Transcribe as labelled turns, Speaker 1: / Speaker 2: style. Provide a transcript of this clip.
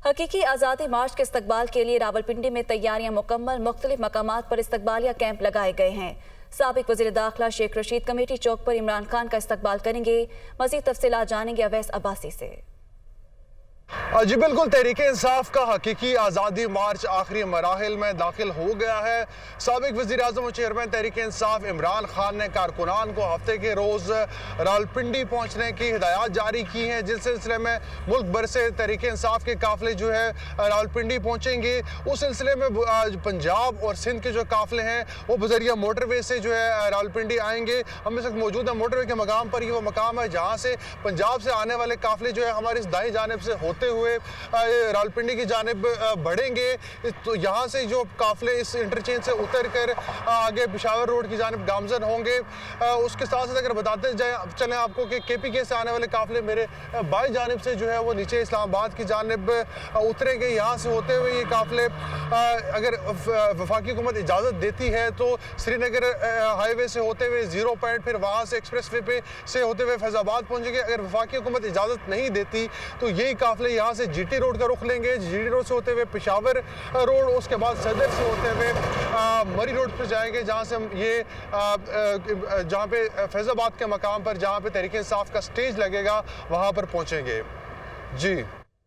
Speaker 1: हकीकी आज़ादी मार्च के इस्तकबाल के लिए रावलपिंडी में तैयारियां मुकम्मल। मुख्तलिफ मकामात पर इस्तकबालिया कैंप लगाए गए हैं। साबिक वज़ीर दाखिला शेख रशीद कमेटी चौक पर इमरान खान का इस्तकबाल करेंगे। मज़ीद तफसीलात जानेंगे अवैस अब्बासी से।
Speaker 2: जी बिल्कुल, तहरीक इंसाफ का हकीकी आज़ादी मार्च आखिरी मराहिल में दाखिल हो गया है। साबिक वज़ीर आज़म और चेयरमैन तहरीक इंसाफ इमरान खान ने कारकुनान को हफ्ते के रोज़ रावलपिंडी पहुँचने की हिदायत जारी की हैं, जिस सिलसिले में मुल्क भर से तहरीक इंसाफ के काफ़िले जो है रावलपिंडी पहुँचेंगे। उस सिलसिले में पंजाब और सिंध के जो काफ़िले हैं वो बज़रिया मोटरवे से जो है रावलपिंडी आएंगे। हम इस वक्त मौजूद है मोटरवे के मकाम पर। ये वो मकाम है जहाँ से पंजाब से आने वाले काफ़िले जो है हमारी इस दाएँ जानिब से होते हुए रावलपिंडी की जानिब बढ़ेंगे। तो यहाँ से जो काफ़िले इस इंटरचेंज से उतर कर आगे पेशावर रोड की जानिब गामजन होंगे। उसके साथ साथ अगर बताते चलें आपको कि KPK से आने वाले काफ़िले मेरे बाई जानिब से जो है वो नीचे इस्लामाबाद की जानिब उतरेंगे। यहाँ से होते हुए ये काफ़िले अगर वफाकी हुकूमत इजाज़त देती है तो श्रीनगर हाईवे से होते हुए 0 पॉइंट, फिर वहाँ से एक्सप्रेस वे पे से होते हुए फैज़ाबाद पहुँचेंगे। अगर वफाकी हुकूमत इजाज़त नहीं देती तो यही काफ़िले यहाँ से GT रोड का रुख लेंगे। GT रोड से होते हुए पेशावर रोड, उसके बाद सदर से होते हुए मरी रोड पर जाएंगे, जहाँ से हम ये जहाँ पे फैज़ाबाद के मकाम पर जहाँ पे तहरीक इंसाफ का स्टेज लगेगा वहाँ पर पहुँचेंगे। जी।